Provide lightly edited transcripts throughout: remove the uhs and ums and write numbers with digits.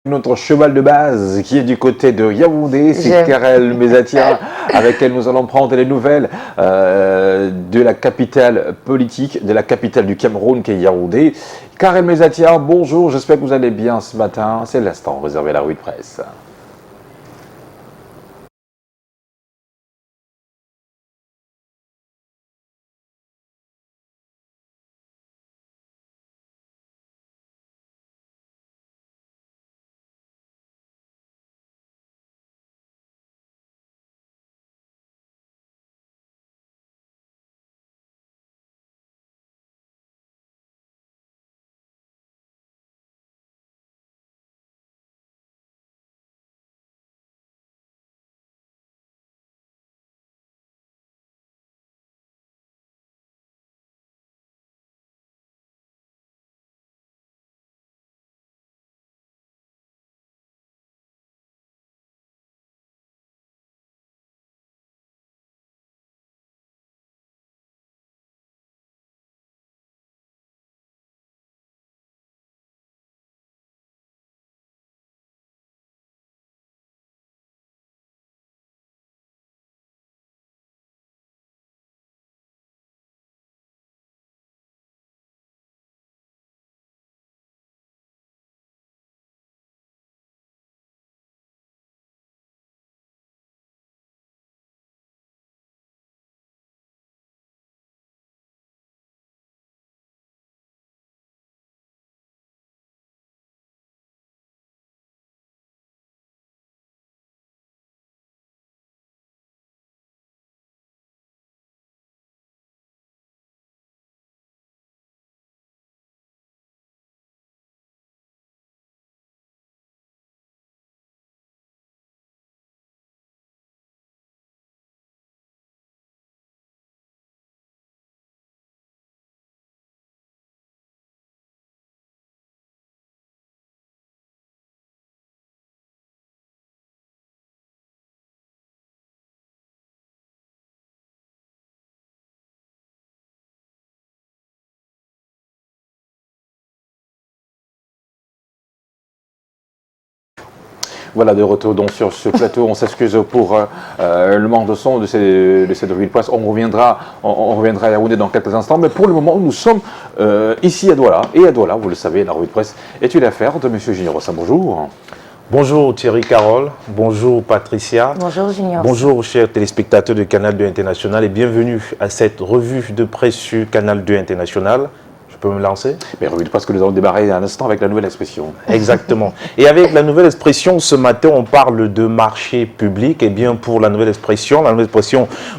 Notre cheval de base qui est du côté de Yaoundé, c'est Karel Mezatia, avec elle nous allons prendre les nouvelles de la capitale politique, de la capitale du Cameroun qui est Yaoundé. Karel Mezatia, bonjour, j'espère que vous allez bien ce matin, c'est l'instant réservé à la revue de presse. Voilà, de retour donc sur ce plateau. On s'excuse pour le manque de son de cette revue de presse. On reviendra à Yaoundé dans quelques instants. Mais pour le moment, nous sommes ici à Douala. Et à Douala, vous le savez, la revue de presse est une affaire de M. Junior Rossa. Bonjour. Bonjour Thierry Carole, bonjour Patricia. Bonjour Junior. Bonjour chers téléspectateurs de Canal 2 International et bienvenue à cette revue de presse sur Canal 2 International. Je peux me lancer? Mais revue de presse que nous allons démarrer un instant avec la nouvelle expression. Exactement. Et avec la nouvelle expression, ce matin, on parle de marché public. Et bien pour la nouvelle expression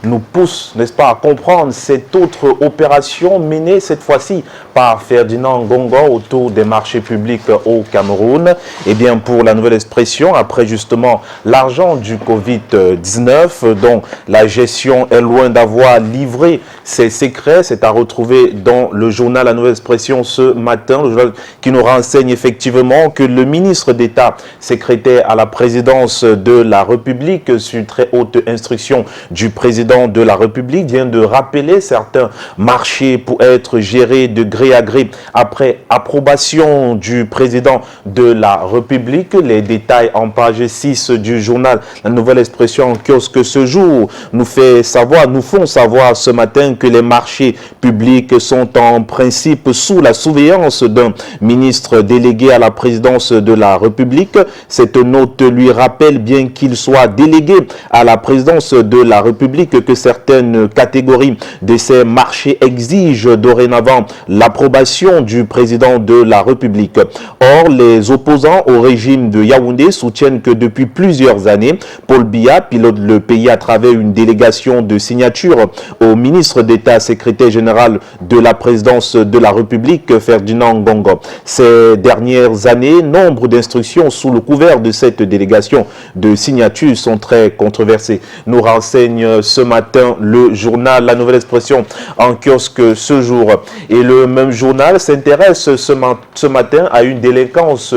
nous pousse, n'est-ce pas, à comprendre cette autre opération menée cette fois-ci par Ferdinand Ngongo autour des marchés publics au Cameroun. Et bien pour la nouvelle expression, après justement l'argent du Covid-19, dont la gestion est loin d'avoir livré ses secrets, c'est à retrouver dans le journal La Nouvelle Expression ce matin, le journal qui nous renseigne effectivement que le ministre d'État, secrétaire à la présidence de la République, sur très haute instruction du président de la République, vient de rappeler certains marchés pour être gérés de gré à gré après approbation du président de la République. Les détails en page 6 du journal La Nouvelle Expression en kiosque ce jour nous font savoir ce matin que les marchés publics sont en principe sous la surveillance d'un ministre délégué à la présidence de la République. Cette note lui rappelle, bien qu'il soit délégué à la présidence de la République, que certaines catégories de ces marchés exigent dorénavant l'approbation du président de la République. Or, les opposants au régime de Yaoundé soutiennent que depuis plusieurs années, Paul Biya pilote le pays à travers une délégation de signature au ministre d'État, secrétaire général de la présidence de la République, Ferdinand Ngongo. Ces dernières années, nombre d'instructions sous le couvert de cette délégation de signature sont très controversées. Nous renseigne ce matin le journal La Nouvelle Expression en kiosque ce jour. Et le même journal s'intéresse ce matin à une délinquance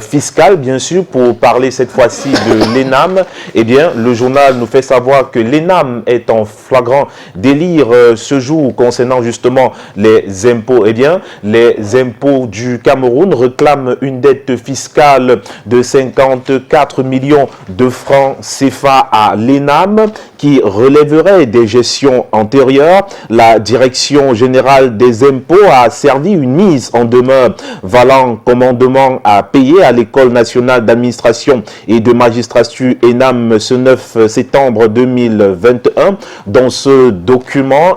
fiscale, bien sûr, pour parler cette fois-ci de l'ENAM. Eh bien, le journal nous fait savoir que l'ENAM est en flagrant délire ce jour concernant justement les impôts. Eh bien, les impôts du Cameroun réclament une dette fiscale de 54 millions de francs CFA à l'ENAM qui relèverait des gestions antérieures. La Direction générale des impôts a servi une mise en demeure valant commandement à payer à l'École nationale d'administration et de magistrature ENAM ce 9 septembre 2021. Dans ce document,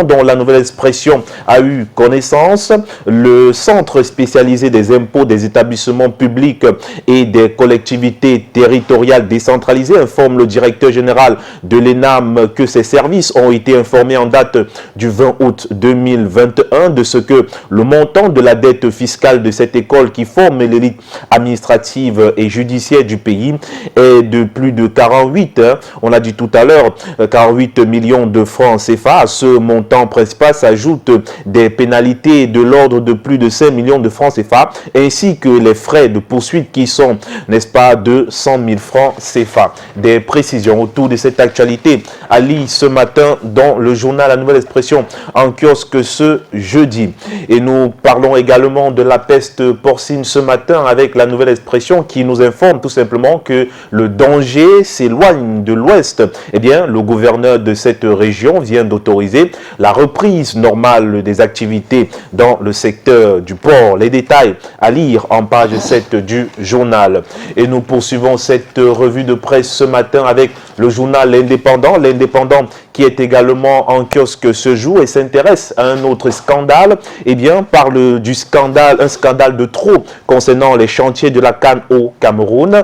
dont la Nouvelle Expression a eu connaissance, le Centre spécialisé des impôts des établissements publics et des collectivités territoriales décentralisées informe le directeur général de l'ENAM que ses services ont été informés en date du 20 août 2021 de ce que le montant de la dette fiscale de cette école qui forme l'élite administrative et judiciaire du pays est de plus de 48, on l'a dit tout à l'heure, 48 millions de francs CFA. À ce montant principal s'ajoutent des pénalités de l'ordre de plus de 5 millions de francs CFA ainsi que les frais de poursuite qui sont, n'est-ce pas, de 100 000 francs CFA. Des précisions autour de cette actualité à lire ce matin dans le journal La Nouvelle Expression en kiosque ce jeudi. Et nous parlons également de la peste porcine ce matin avec La Nouvelle Expression qui nous informe tout simplement que le danger s'éloigne de l'ouest. Eh bien, le gouverneur de cette région vient d'autoriser la reprise normale des activités dans le secteur du port. Les détails à lire en page 7 du journal. Et nous poursuivons cette revue de presse ce matin avec le journal L'Indépendant. L'Indépendant qui est également en kiosque ce jour et s'intéresse à un autre scandale. Eh bien, parle du scandale, un scandale de trop concernant les chantiers de la CAN au Cameroun.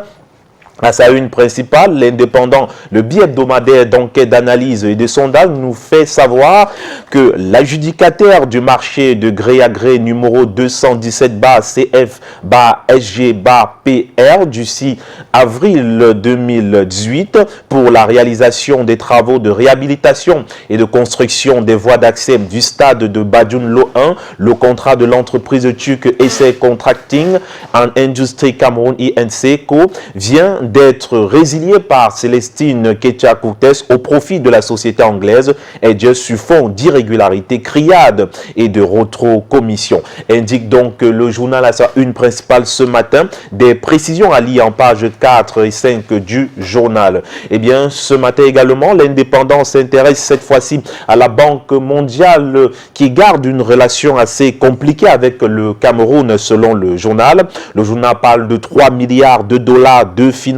À sa une principale, l'Indépendant, le bi-hebdomadaire d'enquête, d'analyse et de sondage, nous fait savoir que l'adjudicataire du marché de gré à gré numéro 217-CF-SG-PR du 6 avril 2018 pour la réalisation des travaux de réhabilitation et de construction des voies d'accès du stade de Badioun-Lo 1, le contrat de l'entreprise turque Essay Contracting and Industry Cameroun INC Co vient d'être résilié par Célestine Ketcha-Koutes au profit de la société anglaise Edge sur fond d'irrégularité, criade et de rétrocommission. Indique donc le journal à sa une principale ce matin. Des précisions à lire en page 4 et 5 du journal. Eh bien, ce matin également, l'Indépendant s'intéresse cette fois-ci à la Banque mondiale qui garde une relation assez compliquée avec le Cameroun selon le journal. Le journal parle de 3 milliards de dollars de financement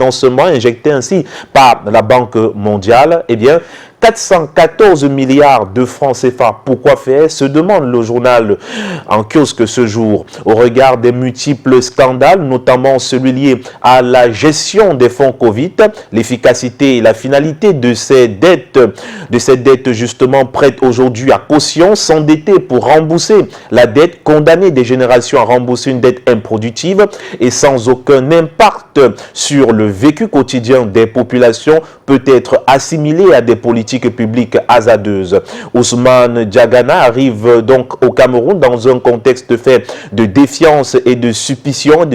injecté ainsi par la Banque mondiale. Eh bien, 414 milliards de francs CFA. Pourquoi faire? Se demande le journal en kiosque ce jour. Au regard des multiples scandales, notamment celui lié à la gestion des fonds Covid, l'efficacité et la finalité de ces dettes justement prêtes aujourd'hui à caution, s'endetter pour rembourser la dette, condamner des générations à rembourser une dette improductive et sans aucun impact sur le vécu quotidien des populations peut être assimilé à des politiques publique hasardeuse. Ousmane Diagana arrive donc au Cameroun dans un contexte fait de défiance et de suspicion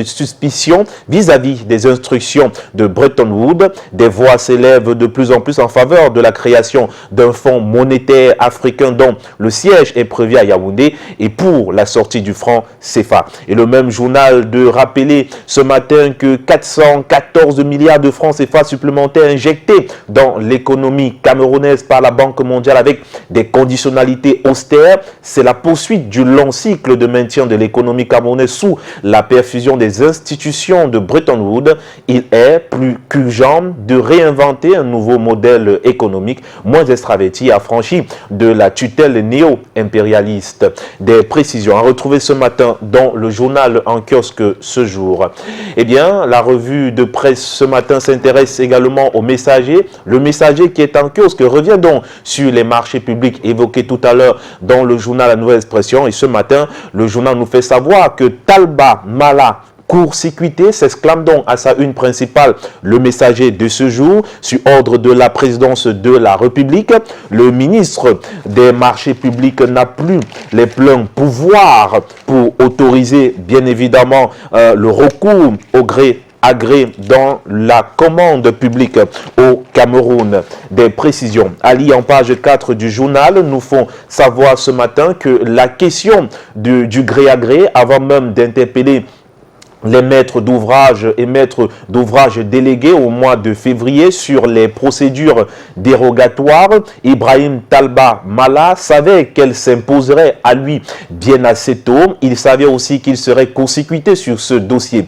vis-à-vis des instructions de Bretton Woods. Des voix s'élèvent de plus en plus en faveur de la création d'un fonds monétaire africain dont le siège est prévu à Yaoundé et pour la sortie du franc CFA. Et le même journal de rappeler ce matin que 414 milliards de francs CFA supplémentaires injectés dans l'économie camerounaise par la Banque mondiale avec des conditionnalités austères. C'est la poursuite du long cycle de maintien de l'économie camerounaise sous la perfusion des institutions de Bretton Woods. Il est plus qu'urgent de réinventer un nouveau modèle économique moins extraverti, affranchi de la tutelle néo-impérialiste. Des précisions à retrouver ce matin dans le journal en kiosque ce jour. Eh bien, la revue de presse ce matin s'intéresse également au Messager. Le Messager qui est en kiosque revient donc sur les marchés publics évoqués tout à l'heure dans le journal La Nouvelle Expression. Et ce matin, le journal nous fait savoir que Talba Mala court-circuité, s'exclame donc à sa une principale le Messager de ce jour. Sur ordre de la présidence de la République, le ministre des marchés publics n'a plus les pleins pouvoirs pour autoriser bien évidemment le recours au gré agré dans la commande publique au Cameroun. Des précisions alliées en page 4 du journal nous font savoir ce matin que la question du gré à gré, avant même d'interpeller les maîtres d'ouvrage et maîtres d'ouvrage délégués au mois de février sur les procédures dérogatoires, Ibrahim Talba Mala savait qu'elle s'imposerait à lui bien assez tôt. Il savait aussi qu'il serait court-circuité sur ce dossier.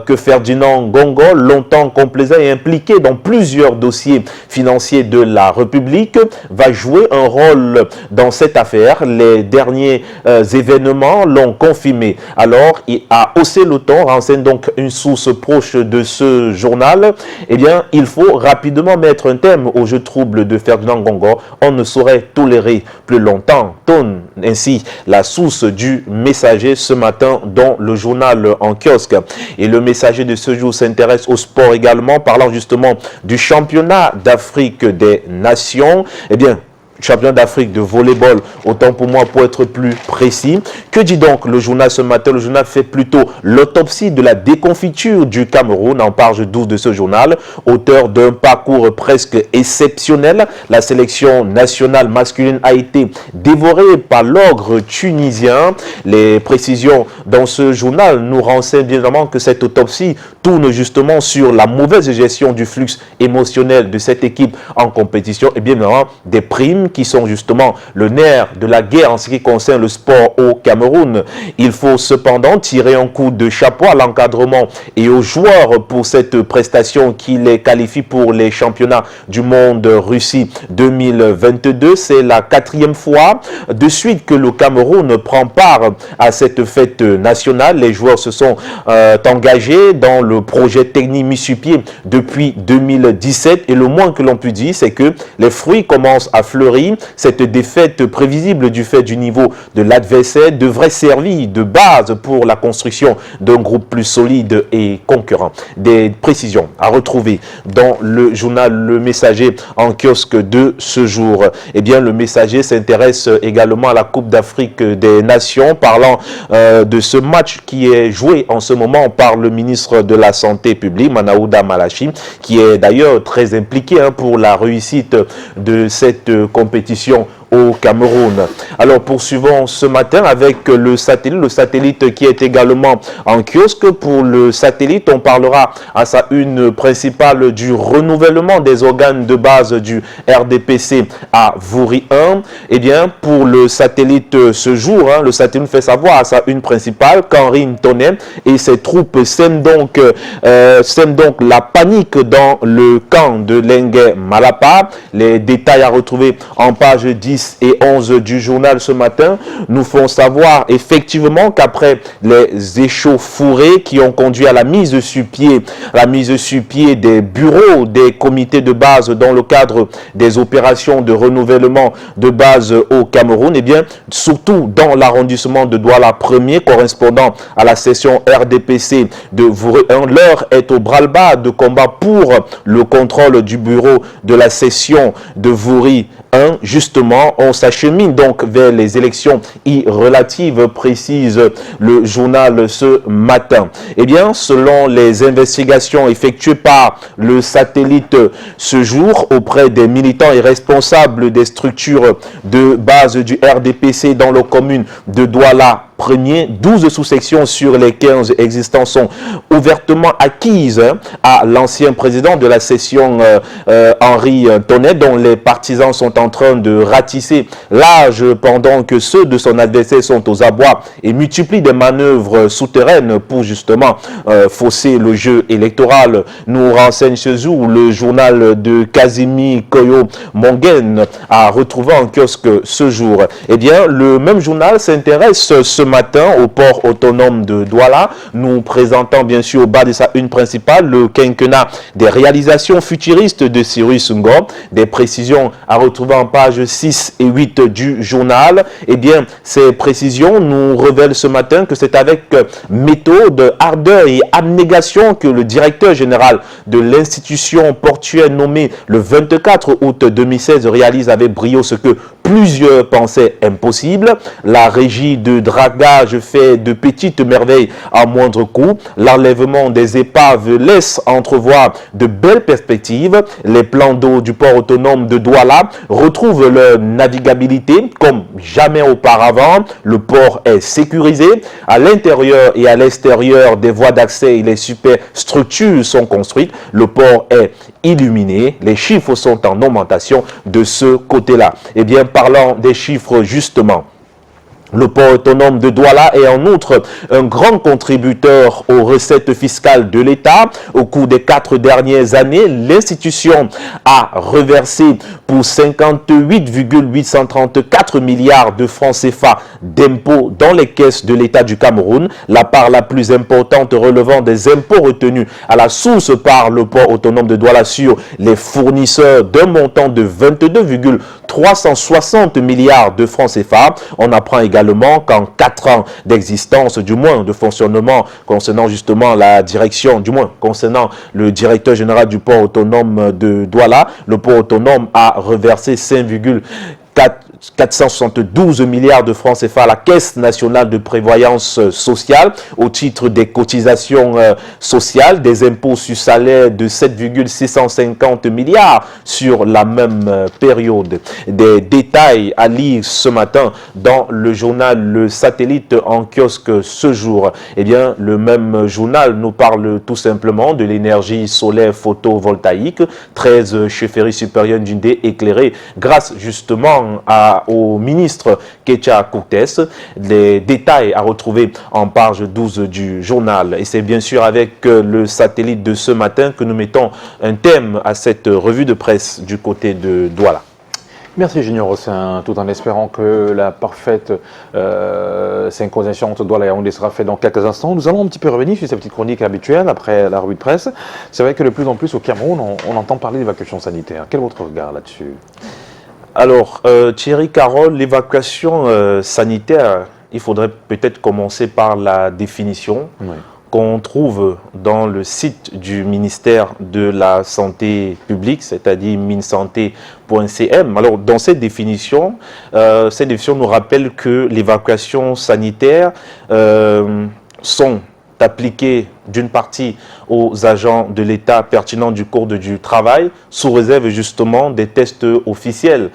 Que Ferdinand Ngongo, longtemps complaisant et impliqué dans plusieurs dossiers financiers de la République, va jouer un rôle dans cette affaire. Les derniers événements l'ont confirmé. Alors, il a haussé le ton, renseigne donc une source proche de ce journal. Eh bien, il faut rapidement mettre un terme au jeu trouble de Ferdinand Ngongo. On ne saurait tolérer plus longtemps. Tonne ainsi la source du Messager ce matin dans le journal en kiosque. Et le Messager de ce jour s'intéresse au sport également, parlant justement du championnat d'Afrique des Nations. Eh bien, champion d'Afrique de volleyball, autant pour moi pour être plus précis. Que dit donc le journal ce matin? Le journal fait plutôt l'autopsie de la déconfiture du Cameroun en page 12 de ce journal. Auteur d'un parcours presque exceptionnel, la sélection nationale masculine a été dévorée par l'ogre tunisien. Les précisions dans ce journal nous renseignent bien évidemment que cette autopsie tourne justement sur la mauvaise gestion du flux émotionnel de cette équipe en compétition et bien évidemment des primes qui sont justement le nerf de la guerre en ce qui concerne le sport au Cameroun. Il faut cependant tirer un coup de chapeau à l'encadrement et aux joueurs pour cette prestation qui les qualifie pour les championnats du monde Russie 2022. C'est la 4e fois de suite que le Cameroun prend part à cette fête nationale. Les joueurs se sont engagés dans le projet technique mis sur pied depuis 2017 et le moins que l'on peut dire, c'est que les fruits commencent à fleurir. Cette défaite prévisible du fait du niveau de l'adversaire devrait servir de base pour la construction d'un groupe plus solide et concurrent. Des précisions à retrouver dans le journal Le Messager en kiosque de ce jour. Eh bien, Le Messager s'intéresse également à la Coupe d'Afrique des Nations, parlant de ce match qui est joué en ce moment par le ministre de la Santé publique, Manaouda Malachi, qui est d'ailleurs très impliqué pour la réussite de cette compétition au Cameroun. Alors poursuivons ce matin avec le satellite qui est également en kiosque. Pour le satellite, on parlera à sa une principale du renouvellement des organes de base du RDPC à Vouri 1. Eh bien, pour le satellite ce jour, le satellite fait savoir à sa une principale qu'Henri Ntoné et ses troupes sèment donc la panique dans le camp de Lengue Malapa. Les détails à retrouver en page 10 et 11 du journal ce matin nous font savoir effectivement qu'après les échauffourées qui ont conduit à la mise sur pied des bureaux des comités de base dans le cadre des opérations de renouvellement de base au Cameroun, et bien surtout dans l'arrondissement de Douala 1er correspondant à la session RDPC de Vouri 1, l'heure est au bras-le-bas de combat pour le contrôle du bureau de la session de Vouri 1. Justement, on s'achemine donc vers les élections irrelatives, précise le journal ce matin. Eh bien, selon les investigations effectuées par le satellite ce jour auprès des militants et responsables des structures de base du RDPC dans la commune de Douala 1er, 12 sous-sections sur les 15 existants sont ouvertement acquises à l'ancien président de la session Henri Ntoné, dont les partisans sont en train de ratisser l'âge pendant que ceux de son adversaire sont aux abois et multiplient des manœuvres souterraines pour justement fausser le jeu électoral. Nous renseigne ce jour le journal de Kazimi Koyo Mongen à retrouver en kiosque ce jour. Eh bien, le même journal s'intéresse ce matin matin au port autonome de Douala, nous présentant bien sûr au bas de sa une principale le quinquennat des réalisations futuristes de Cyrus Ngom, des précisions à retrouver en pages 6 et 8 du journal. Eh bien, ces précisions nous révèlent ce matin que c'est avec méthode, ardeur et abnégation que le directeur général de l'institution portuaire nommé le 24 août 2016 réalise avec brio ce que plusieurs pensaient impossible. La régie de dragage fait de petites merveilles à moindre coût. L'enlèvement des épaves laisse entrevoir de belles perspectives. Les plans d'eau du port autonome de Douala retrouvent leur navigabilité comme jamais auparavant. Le port est sécurisé. À l'intérieur et à l'extérieur des voies d'accès et les superstructures sont construites. Le port est illuminé. Les chiffres sont en augmentation de ce côté-là. Eh bien, parlant des chiffres justement, le port autonome de Douala est en outre un grand contributeur aux recettes fiscales de l'État. Au cours des 4 dernières années, l'institution a reversé pour 58,834 milliards de francs CFA d'impôts dans les caisses de l'État du Cameroun. La part la plus importante relevant des impôts retenus à la source par le port autonome de Douala sur les fournisseurs d'un montant de 22,360 milliards de francs CFA. On apprend également qu'en 4 ans d'existence, du moins de fonctionnement concernant justement la direction, du moins concernant le directeur général du port autonome de Douala, le port autonome a reversé 5,472 milliards de francs CFA à la Caisse nationale de prévoyance sociale au titre des cotisations sociales, des impôts sur salaire de 7,650 milliards sur la même période. Des détails à lire ce matin dans le journal Le Satellite en kiosque ce jour. Eh bien, le même journal nous parle tout simplement de l'énergie solaire photovoltaïque, 13 chefferies supérieures d'Indé éclairées grâce justement au ministre Ketia Koutes. Les détails à retrouver en page 12 du journal. Et c'est bien sûr avec le satellite de ce matin que nous mettons un thème à cette revue de presse du côté de Douala. Merci Junior Rossin, tout en espérant que la parfaite synchronisation entre Douala et Yaoundé sera faite dans quelques instants. Nous allons un petit peu revenir sur cette petite chronique habituelle après la revue de presse. C'est vrai que de plus en plus au Cameroun, on entend parler d'évacuation sanitaire. Quel est votre regard là-dessus ? Alors, Thierry Carole, l'évacuation sanitaire, il faudrait peut-être commencer par la définition qu'on trouve dans le site du ministère de la Santé publique, c'est-à-dire minsanté.cm. Alors, dans cette définition nous rappelle que l'évacuation sanitaire sont appliquées d'une partie aux agents de l'État pertinents du Code du travail, sous réserve justement des tests officiels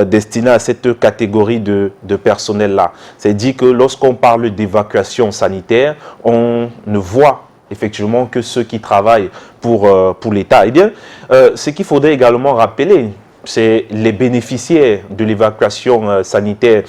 destinés à cette catégorie de personnel-là. C'est dit que lorsqu'on parle d'évacuation sanitaire, on ne voit effectivement que ceux qui travaillent pour l'État. Eh bien, ce qu'il faudrait également rappeler, c'est les bénéficiaires de l'évacuation sanitaire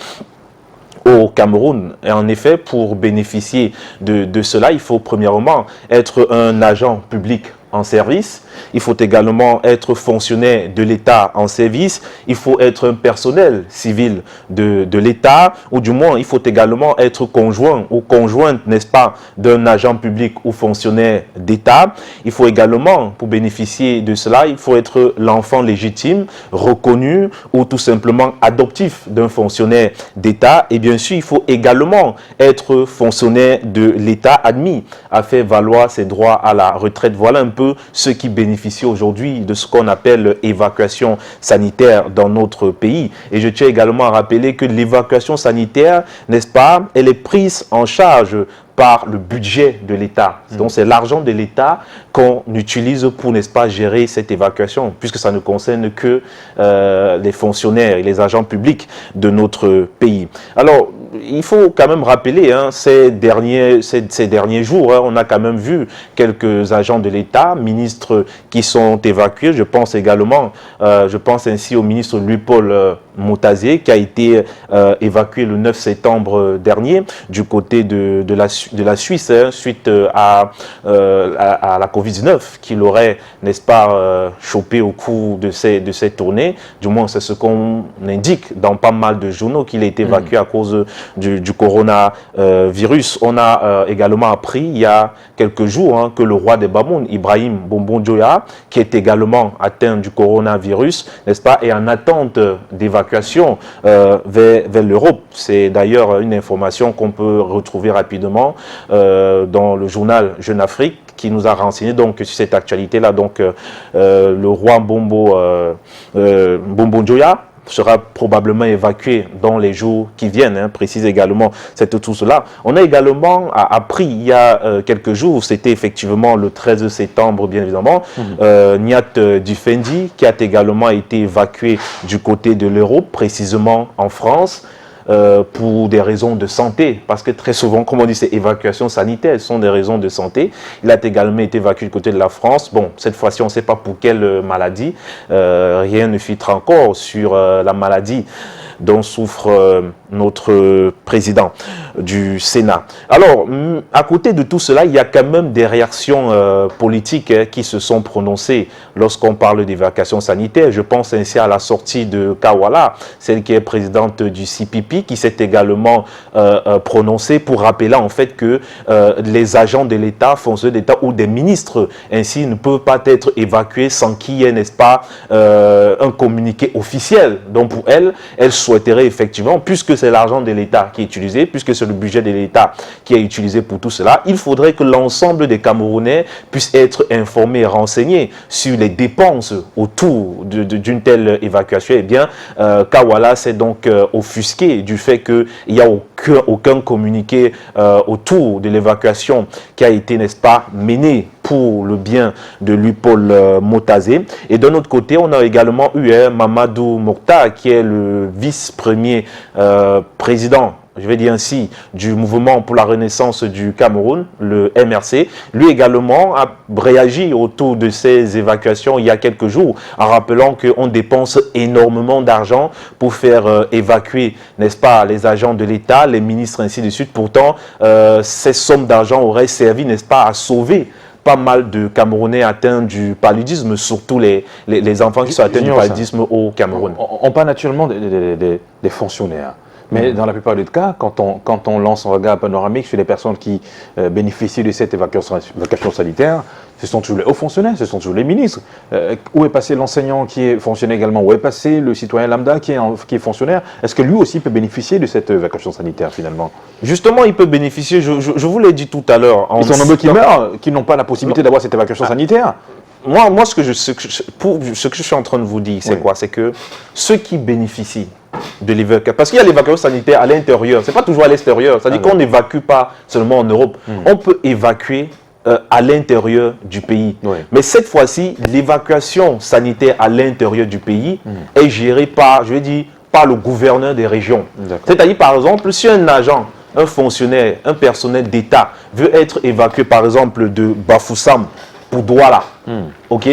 au Cameroun. Et en effet, pour bénéficier de cela, il faut premièrement être un agent public en service, il faut également être fonctionnaire de l'État en service, il faut être un personnel civil de l'État, ou du moins il faut également être conjoint ou conjointe, n'est-ce pas, d'un agent public ou fonctionnaire d'État. Il faut également, pour bénéficier de cela, il faut être l'enfant légitime, reconnu ou tout simplement adoptif d'un fonctionnaire d'État. Et bien sûr, il faut également être fonctionnaire de l'État admis à faire valoir ses droits à la retraite. Voilà un peu ceux qui bénéficient aujourd'hui de ce qu'on appelle évacuation sanitaire dans notre pays. Et je tiens également à rappeler que l'évacuation sanitaire, n'est-ce pas, elle est prise en charge par le budget de l'État. Donc c'est l'argent de l'État qu'on utilise pour, n'est-ce pas, gérer cette évacuation, puisque ça ne concerne que les fonctionnaires et les agents publics de notre pays. Alors, il faut quand même rappeler, hein, ces derniers jours, hein, on a quand même vu quelques agents de l'État, ministres qui sont évacués. Je pense également, je pense ainsi au ministre Louis-Paul Motazé, qui a été évacué le 9 septembre dernier du côté de la Suisse, hein, suite à la Covid-19 qu'il aurait, n'est-ce pas, chopé au cours de cette tournée. Du moins, c'est ce qu'on indique dans pas mal de journaux, qu'il a été évacué à cause du coronavirus. On a également appris il y a quelques jours, hein, que le roi des Bamoun, Ibrahim Bombon Dioya, qui est également atteint du coronavirus, n'est-ce pas, est en attente d'évacuation vers l'Europe. C'est d'ailleurs une information qu'on peut retrouver rapidement dans le journal Jeune Afrique, qui nous a renseigné donc sur cette actualité-là. Donc le roi Bombon Dioya sera probablement évacué dans les jours qui viennent, hein, précise également tout cela. On a également appris il y a quelques jours, c'était effectivement le 13 septembre bien évidemment, Niat Dufendi, qui a également été évacué du côté de l'Europe, précisément en France, pour des raisons de santé, parce que très souvent, comme on dit, c'est évacuation sanitaire, ce sont des raisons de santé. Il a également été évacué du côté de la France. Bon, cette fois-ci, on ne sait pas pour quelle maladie. Rien ne filtre encore sur la maladie dont souffre notre président du Sénat. Alors, à côté de tout cela, il y a quand même des réactions politiques qui se sont prononcées lorsqu'on parle d'évacuation sanitaire. Je pense ainsi à la sortie de Kawala, celle qui est présidente du CPP, qui s'est également prononcée pour rappeler en fait que les agents de l'État, fonctionnaires d'État ou des ministres ainsi ne peuvent pas être évacués sans qu'il y ait, n'est-ce pas, un communiqué officiel. Donc pour elle souhaiterait effectivement, puisque c'est l'argent de l'État qui est utilisé, puisque c'est le budget de l'État qui est utilisé pour tout cela, il faudrait que l'ensemble des Camerounais puissent être informés et renseignés sur les dépenses autour d'une telle évacuation. Eh bien, Kawala s'est donc offusqué du fait qu'il n'y a aucun communiqué autour de l'évacuation qui a été, n'est-ce pas, menée pour le bien de lui, Paul Motazé. Et d'un autre côté, on a également eu Mamadou Mokhtar, qui est le vice-premier président, je vais dire ainsi, du mouvement pour la renaissance du Cameroun, le MRC. Lui également a réagi autour de ces évacuations il y a quelques jours, en rappelant qu'on dépense énormément d'argent pour faire évacuer, n'est-ce pas, les agents de l'État, les ministres, ainsi de suite. Pourtant, ces sommes d'argent auraient servi, n'est-ce pas, à sauver pas mal de Camerounais atteints du paludisme, surtout les enfants qui sont atteints du paludisme au Cameroun. On parle naturellement des fonctionnaires. Mais dans la plupart des cas, quand on lance un regard panoramique sur les personnes qui bénéficient de cette évacuation sanitaire, ce sont toujours les hauts fonctionnaires, ce sont toujours les ministres. Où est passé l'enseignant qui est fonctionnaire également? Où est passé le citoyen lambda qui est fonctionnaire? Est-ce que lui aussi peut bénéficier de cette évacuation sanitaire finalement? Justement, il peut bénéficier, je vous l'ai dit tout à l'heure. Ils sont nombreux qui meurent, qui n'ont pas la possibilité d'avoir cette évacuation sanitaire. Moi, ce que je suis en train de vous dire, c'est quoi? C'est que ceux qui bénéficient de l'évacuation, parce qu'il y a l'évacuation sanitaire à l'intérieur, c'est pas toujours à l'extérieur, c'est-à-dire qu'on n'évacue pas seulement en Europe, on peut évacuer à l'intérieur du pays. Mais cette fois-ci, l'évacuation sanitaire à l'intérieur du pays est gérée par, je vais dire, par le gouverneur des régions. C'est-à-dire, par exemple, si un agent, un fonctionnaire, un personnel d'État veut être évacué, par exemple, de Bafoussam pour Douala, ok,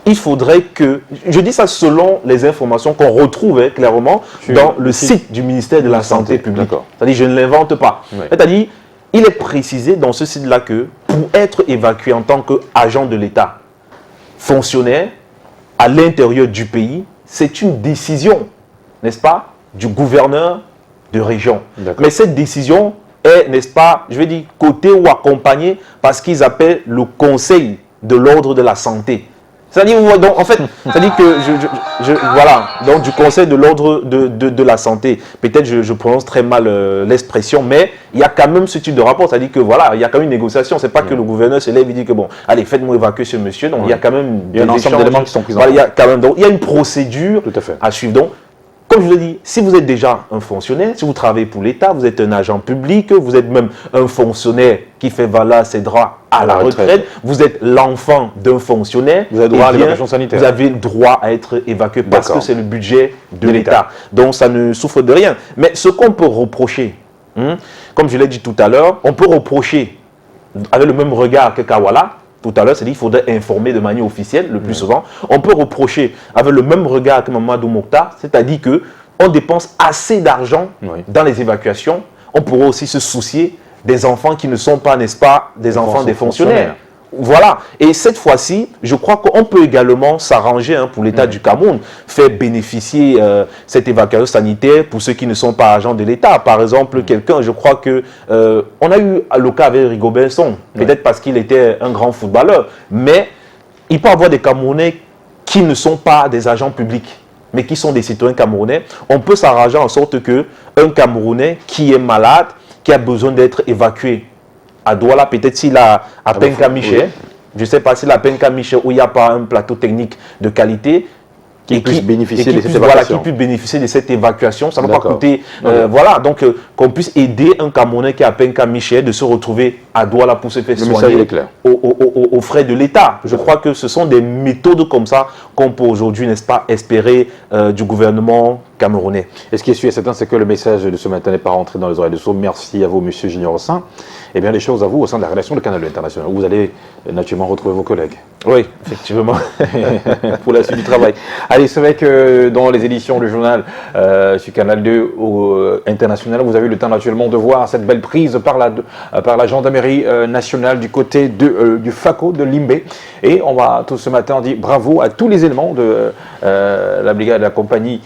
il faudrait que, je dis ça selon les informations qu'on retrouve clairement dans le site du ministère de la Santé publique. C'est-à-dire, je ne l'invente pas. C'est-à-dire, il est précisé dans ce site-là que pour être évacué en tant qu'agent de l'État, fonctionnaire, à l'intérieur du pays, c'est une décision, n'est-ce pas, du gouverneur de région. Mais cette décision est, n'est-ce pas, je vais dire, cotée ou accompagnée par ce qu'ils appellent le Conseil de l'ordre de la santé. C'est-à-dire, donc, en fait, c'est-à-dire que, voilà, donc du Conseil de l'ordre de la santé, peut-être je prononce très mal l'expression, mais il y a quand même ce type de rapport, c'est-à-dire que, voilà, il y a quand même une négociation, c'est pas que le gouverneur se lève et dit que, bon, allez, faites-moi évacuer ce monsieur, donc il y a quand même un ensemble d'éléments qui sont pris en compte. Il y a quand même, donc, il y a une procédure à suivre. Donc, comme je vous l'ai dit, si vous êtes déjà un fonctionnaire, si vous travaillez pour l'État, vous êtes un agent public, vous êtes même un fonctionnaire qui fait valoir ses droits à la retraite, vous êtes l'enfant d'un fonctionnaire, vous avez droit à l'évacuation sanitaire. Vous avez le droit à être évacué parce que c'est le budget de l'État. Donc ça ne souffre de rien. Mais ce qu'on peut reprocher, comme je l'ai dit tout à l'heure, on peut reprocher, avec le même regard que Kawala, tout à l'heure, c'est-à-dire qu'il faudrait informer de manière officielle le plus souvent. On peut reprocher avec le même regard que Mamadou Mokhtar, c'est-à-dire qu'on dépense assez d'argent dans les évacuations. On pourrait aussi se soucier des enfants qui ne sont pas, n'est-ce pas, des enfants des fonctionnaires. Voilà. Et cette fois-ci, je crois qu'on peut également s'arranger pour l'État du Cameroun, faire bénéficier cette évacuation sanitaire pour ceux qui ne sont pas agents de l'État. Par exemple, quelqu'un, je crois que on a eu le cas avec Rigobert Song, peut-être parce qu'il était un grand footballeur, mais il peut y avoir des Camerounais qui ne sont pas des agents publics, mais qui sont des citoyens camerounais. On peut s'arranger en sorte qu'un Camerounais qui est malade, qui a besoin d'être évacué à Douala, peut-être s'il a à Penka-Michel, je ne sais pas s'il a Penka-Michel où il n'y a pas un plateau technique de qualité, qui puisse bénéficier de cette évacuation. Voilà, qui puisse bénéficier de cette évacuation. Ça ne va pas coûter. Voilà, donc qu'on puisse aider un Camerounais qui a Penka-Michel de se retrouver à Douala pour se faire soigner aux frais de l'État. Je crois que ce sont des méthodes comme ça qu'on peut aujourd'hui, n'est-ce pas, espérer du gouvernement camerounais. Et ce qui est sûr et certain, c'est que le message de ce matin n'est pas rentré dans les oreilles de sourds. Merci à vous, monsieur Junior Ossin. Et bien, les choses à vous au sein de la rédaction de Canal International, où vous allez naturellement retrouver vos collègues. Oui, effectivement. Pour la suite du travail. Allez, c'est vrai que dans les éditions du journal sur Canal 2 International, vous avez eu le temps naturellement de voir cette belle prise par la gendarmerie nationale du côté du FACO de Limbé. Et on va tout ce matin dire bravo à tous les éléments de la brigade de la compagnie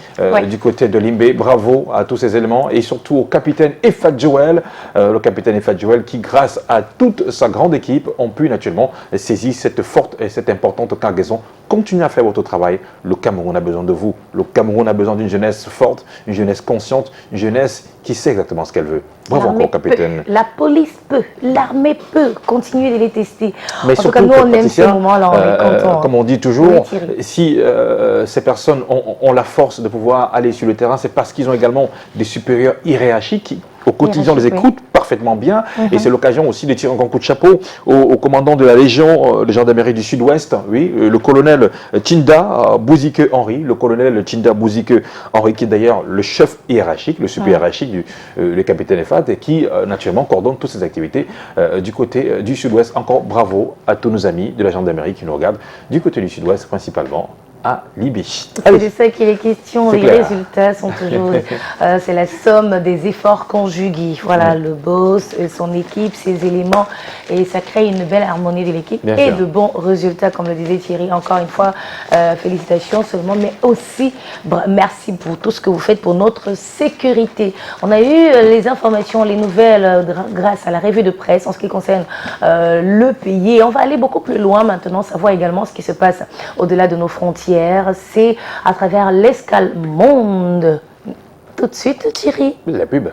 du côté de Limbé. Bravo à tous ces éléments et surtout au capitaine Efat Joël, le capitaine Efat Joël qui, grâce à toute sa grande équipe, ont pu naturellement saisir cette forte et cette importante cargaison. Continuez à faire votre travail. Le Cameroun a besoin de vous. Le Cameroun a besoin d'une jeunesse forte, une jeunesse consciente, une jeunesse qui sait exactement ce qu'elle veut. Bravo encore, capitaine. La police peut, l'armée peut continuer de les tester. Mais en tout cas, nous, on aime ce moment-là, on est content. Comme on dit toujours, si ces personnes ont la force de pouvoir aller sur le terrain, c'est parce qu'ils ont également des supérieurs hiérarchiques qui, au quotidien, les écoutent parfaitement bien. Et c'est l'occasion aussi de tirer un grand coup de chapeau au commandant de la Légion de gendarmerie du Sud-Ouest, le colonel Tinda Bouzike Henri, le colonel Tinda Bouzike Henri, qui est d'ailleurs le chef hiérarchique, le supérieur hiérarchique du capitaine Efat, et qui naturellement coordonne toutes ces activités du côté du Sud-Ouest. Encore bravo à tous nos amis de la gendarmerie qui nous regardent du côté du Sud-Ouest, principalement à Libye. C'est de ça qu'il est question. Les résultats sont toujours... c'est la somme des efforts conjugués. Voilà, le boss, son équipe, ses éléments. Et ça crée une belle harmonie de l'équipe et de bons résultats, comme le disait Thierry. Encore une fois, félicitations seulement, mais aussi merci pour tout ce que vous faites pour notre sécurité. On a eu les informations, les nouvelles grâce à la revue de presse en ce qui concerne le pays. Et on va aller beaucoup plus loin maintenant, savoir également ce qui se passe au-delà de nos frontières. C'est à travers l'Escale Monde. Tout de suite, Thierry. La pub.